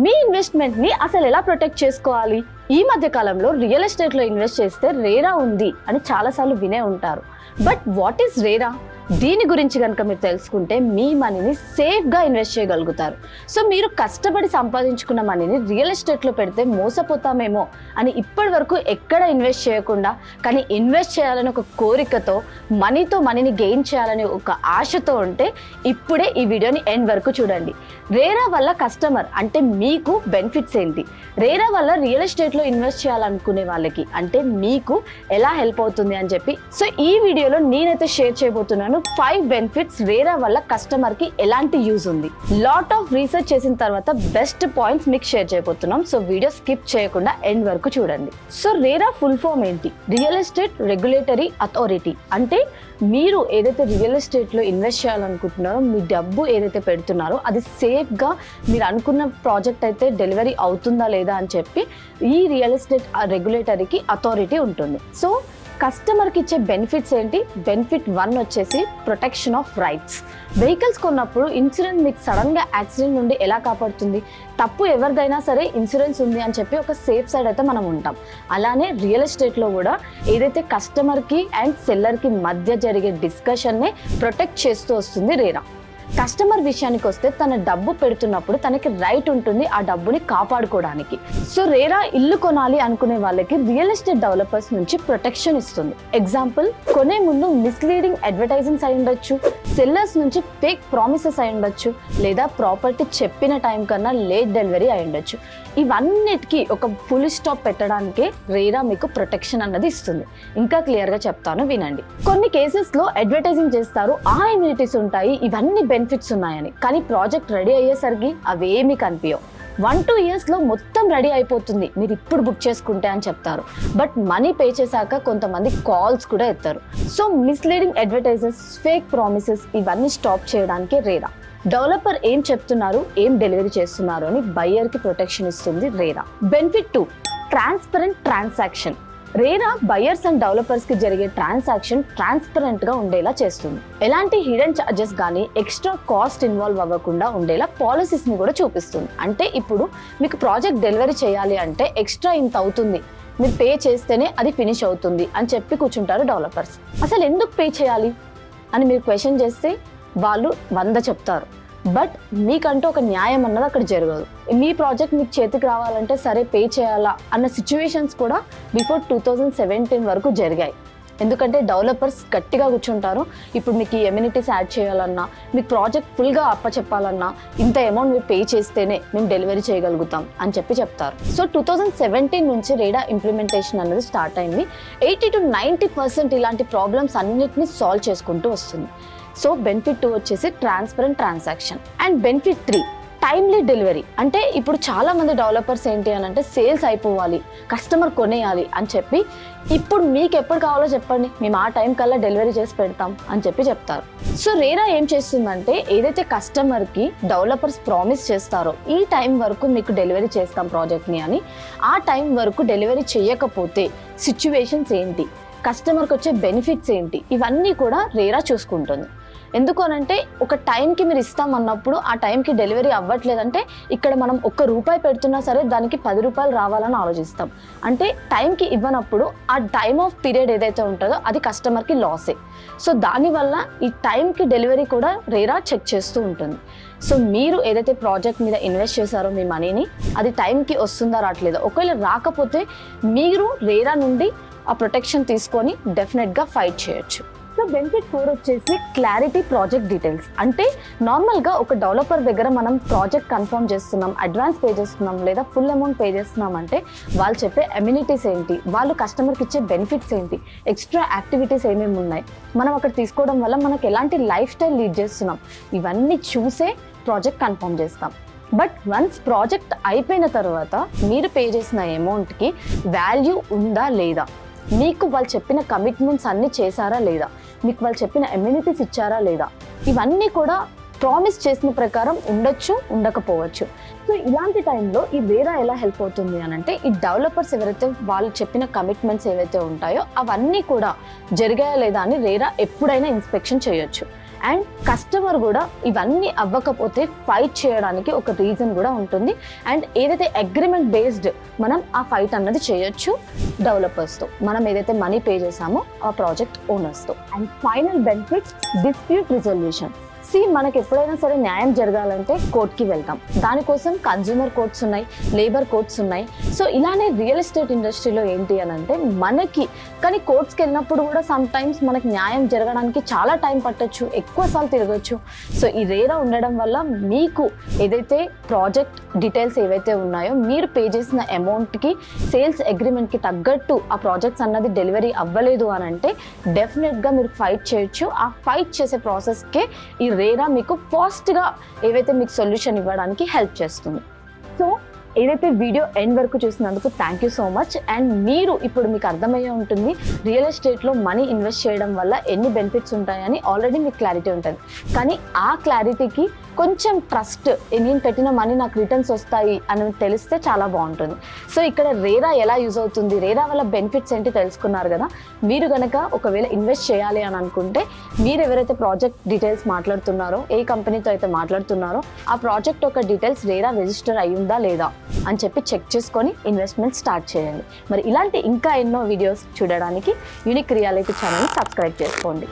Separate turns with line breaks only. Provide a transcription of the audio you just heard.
మీ investment ని అసలు ఎలా ప్రొటెక్ట్ చేసుకోవాలి? ఈ మధ్య కాలంలో రియల్ ఎస్టేట్ లో ఇన్వెస్ట్ చేస్తే రేరా ఉంది అని చాలాసార్లు వినే ఉంటారు. But what is RERA? దీని గురించి కనుక మీరు తెలుసుకుంటే మీ మనీని సేఫ్గా ఇన్వెస్ట్ చేయగలుగుతారు. సో మీరు కష్టపడి సంపాదించుకున్న మనీని రియల్ ఎస్టేట్లో పెడితే మోసపోతామేమో అని ఇప్పటి వరకు ఎక్కడ ఇన్వెస్ట్ చేయకుండా, కానీ ఇన్వెస్ట్ చేయాలని ఒక కోరికతో, మనీని గెయిన్ చేయాలని ఒక ఆశతో ఉంటే ఇప్పుడే ఈ వీడియోని ఎండ్ వరకు చూడండి. రేరా వల్ల కస్టమర్ అంటే మీకు బెనిఫిట్స్ ఏంటి, రేరా వల్ల రియల్ ఎస్టేట్లో ఇన్వెస్ట్ చేయాలనుకునే వాళ్ళకి అంటే మీకు ఎలా హెల్ప్ అవుతుంది అని చెప్పి సో ఈ వీడియోలో నేనైతే షేర్ చేయబోతున్నాను 5 బెనిఫిట్స్ రేరా వల్ల కస్టమర్ కి ఎలాంటి యూజ్ ఉంది. లాట్ ఆఫ్ రీసెర్చ్ చేసిన తర్వాత బెస్ట్ పాయింట్స్ మీకు షేర్ చేయబోతున్నాం. సో వీడియో స్కిప్ చేయకుండా ఎండ్ వరకు చూడండి. సో రేరా ఫుల్ ఫామ్ ఏంటి? Real estate regulatory authority. అంటే మీరు ఏదైతే రియల్ ఎస్టేట్లో ఇన్వెస్ట్ చేయాలనుకుంటున్నారో, మీ డబ్బు ఏదైతే పెడుతున్నారో అది సేఫ్గా మీరు అనుకున్న ప్రాజెక్ట్ అయితే డెలివరీ అవుతుందా లేదా అని చెప్పి ఈ రియల్ ఎస్టేట్ రెగ్యులేటరీకి అథారిటీ ఉంటుంది. సో కస్టమర్కి ఇచ్చే బెనిఫిట్స్ ఏంటి? బెనిఫిట్ 1 వచ్చేసి ప్రొటెక్షన్ ఆఫ్ రైట్స్. వెహికల్స్ కొన్నప్పుడు ఇన్సూరెన్స్ మీకు సడన్గా యాక్సిడెంట్ నుండి ఎలా కాపాడుతుంది? తప్పు ఎవరిదైనా సరే ఇన్సూరెన్స్ ఉంది అని చెప్పి ఒక సేఫ్ సైడ్ అయితే మనం ఉంటాం. అలానే రియల్ ఎస్టేట్లో కూడా ఏదైతే కస్టమర్కి అండ్ సెల్లర్కి మధ్య జరిగే డిస్కషన్నే ప్రొటెక్ట్ చేస్తూ వస్తుంది రేరా. కస్టమర్ విషయానికి వస్తే తన డబ్బు పెడుతున్నప్పుడు తనకి రైట్ ఉంటుంది ఆ డబ్బుని కాపాడుకోవడానికి. సో రేరా ఇల్లు కొనాలి అనుకునే వాళ్ళకి రియల్ ఎస్టేట్ డెవలపర్స్ నుంచి ప్రొటెక్షన్ ఇస్తుంది. ఎగ్జాంపుల్, కొనే ముందు మిస్లీడింగ్ అడ్వర్టైజింగ్స్ అయి ఉండొచ్చు, సెల్లర్స్ నుంచి ఫేక్ ప్రామిసెస్ అయి ఉండొచ్చు, లేదా ప్రాపర్టీ చెప్పిన టైం కన్నా లేట్ డెలివరీ అయి ఉండొచ్చు. ఇవన్నిటికీ ఒక ఫుల్ స్టాప్ పెట్టడానికే రేరా మీకు ప్రొటెక్షన్ అన్నది ఇస్తుంది. ఇంకా క్లియర్గా చెప్తాను, వినండి. కొన్ని కేసెస్లో అడ్వర్టైజింగ్ చేస్తారు, ఆ ఇమ్యూనిటీస్ ఉంటాయి, ఇవన్నీ బెనిఫిట్స్ ఉన్నాయని, కానీ ప్రాజెక్ట్ రెడీ అయ్యేసరికి అవేమీ కనిపించవు. 1-2 ఇయర్స్లో మొత్తం రెడీ అయిపోతుంది మీరు ఇప్పుడు బుక్ చేసుకుంటే అని చెప్తారు. బట్ మనీ పే చేశాక కొంతమంది కాల్స్ కూడా ఎత్తారు. So misleading advertisers, fake promises ఇవన్నీ స్టాప్ చేయడానికి రేరా. డెవలపర్ ఏం చెప్తున్నారు, ఏం డెలివరీ చేస్తున్నారు అని బయ్యర్కి ప్రొటెక్షన్ ఇస్తుంది RERA. Benefit 2, transparent transaction. RERA buyers and developers కి జరిగే ట్రాన్సాక్షన్ ట్రాన్స్పరెంట్ గా ఉండేలా చేస్తుంది. ఎలాంటి హిడెన్ చార్జెస్ కానీ ఎక్స్ట్రా కాస్ట్ ఇన్వాల్వ్ అవ్వకుండా ఉండేలా పాలసీస్ ని కూడా చూపిస్తుంది. అంటే ఇప్పుడు మీకు ప్రాజెక్ట్ డెలివరీ చేయాలి అంటే ఎక్స్ట్రా ఇంత అవుతుంది, మీరు పే చేస్తేనే అది ఫినిష్ అవుతుంది అని చెప్పి కూర్చుంటారు డెవలపర్స్. అసలు ఎందుకు పే చేయాలి అని మీరు క్వశ్చన్ చేస్తే వాళ్ళు 100 చెప్తారు. బట్ మీకంటూ ఒక న్యాయం అన్నది అక్కడ జరగదు. మీ ప్రాజెక్ట్ మీకు చేతికి రావాలంటే సరే పే చేయాలా అన్న సిచ్యువేషన్స్ కూడా బిఫోర్ 2017 వరకు జరిగాయి. ఎందుకంటే డెవలపర్స్ గట్టిగా కూర్చుంటారు, ఇప్పుడు మీకు ఈ ఎమ్యూనిటీస్ యాడ్ చేయాలన్నా, మీకు ప్రాజెక్ట్ ఫుల్గా అప్పచెప్పాలన్నా ఇంత అమౌంట్ మీరు పే చేస్తేనే మేము డెలివరీ చేయగలుగుతాం అని చెప్పి చెప్తారు. సో 2017 నుంచి రేరా ఇంప్లిమెంటేషన్ అనేది స్టార్ట్ అయింది. 80-90% ఇలాంటి ప్రాబ్లమ్స్ అన్నిటిని సాల్వ్ చేసుకుంటూ వస్తుంది. సో బెనిఫిట్ 2 వచ్చేసి transparent transaction. And benefit 3, timely delivery. అంటే ఇప్పుడు చాలా మంది డెవలపర్స్ ఏంటి అని అంటే సేల్స్ అయిపోవాలి, కస్టమర్ కొనేయాలి అని చెప్పి ఇప్పుడు మీకు ఎప్పుడు కావాలో చెప్పండి, మేము ఆ టైం కల్లా డెలివరీ చేసి పెడతాం అని చెప్పి చెప్తారు. సో రేరా ఏం చేస్తుందంటే ఏదైతే కస్టమర్కి డెవలపర్స్ ప్రామిస్ చేస్తారో ఈ టైం వరకు మీకు డెలివరీ చేస్తాం ప్రాజెక్ట్ని అని, ఆ టైం వరకు డెలివరీ చేయకపోతే సిచ్యువేషన్స్ ఏంటి, కస్టమర్కి వచ్చే బెనిఫిట్స్ ఏంటి, ఇవన్నీ కూడా రేరా చూసుకుంటుంది. ఎందుకు అనంటే ఒక టైంకి మీరు ఇస్తామన్నప్పుడు ఆ టైంకి డెలివరీ అవ్వట్లేదంటే ఇక్కడ మనం ₹1 పెడుతున్నా సరే దానికి ₹10 రావాలని ఆలోచిస్తాం. అంటే టైంకి ఇవ్వనప్పుడు ఆ టైమ్ ఆఫ్ పీరియడ్ ఏదైతే ఉంటుందో అది కస్టమర్కి లాసే. సో దానివల్ల ఈ టైంకి డెలివరీ కూడా రేరా చెక్ చేస్తూ ఉంటుంది. సో మీరు ఏదైతే ప్రాజెక్ట్ మీద ఇన్వెస్ట్ చేశారో మీ మనీని, అది టైంకి వస్తుందా రావట్లేదా, ఒకవేళ రాకపోతే మీరు రేరా నుండి ఆ ప్రొటెక్షన్ తీసుకొని డెఫినెట్గా ఫైట్ చేయొచ్చు. సో బెనిఫిట్ 4 వచ్చేసి క్లారిటీ ప్రాజెక్ట్ డీటెయిల్స్. అంటే నార్మల్గా ఒక డెవలపర్ దగ్గర మనం ప్రాజెక్ట్ కన్ఫర్మ్ చేస్తున్నాం, అడ్వాన్స్ పే చేస్తున్నాం లేదా ఫుల్ అమౌంట్ పే చేస్తున్నాం అంటే వాళ్ళు చెప్పే అమ్యూనిటీస్ ఏంటి, వాళ్ళు కస్టమర్కి ఇచ్చే బెనిఫిట్స్ ఏంటి, ఎక్స్ట్రా యాక్టివిటీస్ ఏమేమి ఉన్నాయి, మనం అక్కడ తీసుకోవడం వల్ల మనకు ఎలాంటి లైఫ్ స్టైల్ లీడ్ చేస్తున్నాం, ఇవన్నీ చూసే ప్రాజెక్ట్ కన్ఫర్మ్ చేస్తాం. బట్ వన్స్ ప్రాజెక్ట్ అయిపోయిన తర్వాత మీరు పే చేసిన అమౌంట్కి వాల్యూ ఉందా లేదా, మీకు వాళ్ళు చెప్పిన కమిట్మెంట్స్ అన్నీ చేశారా లేదా, మీకు వాళ్ళు చెప్పిన అమ్యూనిటీస్ ఇచ్చారా లేదా, ఇవన్నీ కూడా ప్రామిస్ చేసిన ప్రకారం ఉండొచ్చు, ఉండకపోవచ్చు. సో ఇలాంటి టైంలో ఈ రేరా ఎలా హెల్ప్ అవుతుంది అని అంటే ఈ డెవలపర్స్ ఎవరైతే వాళ్ళు చెప్పిన కమిట్మెంట్స్ ఏవైతే ఉంటాయో అవన్నీ కూడా జరిగాయా లేదా అని రేరా ఎప్పుడైనా ఇన్స్పెక్షన్ చేయొచ్చు. అండ్ కస్టమర్ కూడా ఇవన్నీ అవ్వకపోతే ఫైట్ చేయడానికి ఒక రీజన్ కూడా ఉంటుంది. అండ్ ఏదైతే అగ్రిమెంట్ బేస్డ్ మనం ఆ ఫైట్ అన్నది చేయొచ్చు డెవలపర్స్తో, మనం ఏదైతే మనీ పే చేసామో ఆ ప్రాజెక్ట్ ఓనర్స్తో. And final benefit dispute resolution. మనకి ఎప్పుడైనా సరే న్యాయం జరగాలంటే కోర్టుకి వెళ్తాం, దానికోసం కన్జ్యూమర్ కోర్ట్స్ ఉన్నాయి, లేబర్ కోర్ట్స్ ఉన్నాయి. సో ఇలానే రియల్ ఎస్టేట్ ఇండస్ట్రీలో ఏంటి అని అంటే మనకి కానీ కోర్ట్స్కి వెళ్ళినప్పుడు కూడా సమ్ టైమ్స్ మనకి న్యాయం జరగడానికి చాలా టైం పట్టొచ్చు, ఎక్కువసార్లు తిరగచ్చు. సో ఈ రేరా ఉండడం వల్ల మీకు ఏదైతే ప్రాజెక్ట్ డీటెయిల్స్ ఏవైతే ఉన్నాయో మీరు పే చేసిన అమౌంట్కి సేల్స్ అగ్రిమెంట్కి తగ్గట్టు ఆ ప్రాజెక్ట్స్ అన్నది డెలివరీ అవ్వలేదు అని అంటే డెఫినెట్గా మీరు ఫైట్ చేయొచ్చు. ఆ ఫైట్ చేసే ప్రాసెస్కే ఈ రేరా మీకు ఫాస్ట్గా ఏవైతే మీకు సొల్యూషన్ ఇవ్వడానికి హెల్ప్ చేస్తుంది. సో ఏదైతే వీడియో ఎండ్ వరకు చూసినందుకు thank you so much. And మీరు ఇప్పుడు మీకు అర్థమయ్యే ఉంటుంది రియల్ ఎస్టేట్లో మనీ ఇన్వెస్ట్ చేయడం వల్ల ఎన్ని బెనిఫిట్స్ ఉంటాయని ఆల్రెడీ మీకు క్లారిటీ ఉంటుంది. కానీ ఆ క్లారిటీకి కొంచెం ట్రస్ట్, నేను పెట్టిన మనీ నాకు రిటర్న్స్ వస్తాయి అని తెలిస్తే చాలా బాగుంటుంది. సో ఇక్కడ రేరా ఎలా యూజ్ అవుతుంది, రేరా వల్ల బెనిఫిట్స్ ఏంటి తెలుసుకున్నారు కదా. మీరు కనుక ఒకవేళ ఇన్వెస్ట్ చేయాలి అని అనుకుంటే మీరు ఎవరైతే ప్రాజెక్ట్ డీటెయిల్స్ మాట్లాడుతున్నారో, ఏ కంపెనీతో అయితే మాట్లాడుతున్నారో ఆ ప్రాజెక్ట్ యొక్క డీటెయిల్స్ రేరా రిజిస్టర్ అయ్యిందా లేదా అని చెప్పి చెక్ చేసుకొని ఇన్వెస్ట్మెంట్ స్టార్ట్ చేయండి. మరి ఇలాంటి ఇంకా ఎన్నో వీడియోస్ చూడడానికి యూనిక్ రియాలిటీ ఛానల్ని సబ్స్క్రైబ్ చేసుకోండి.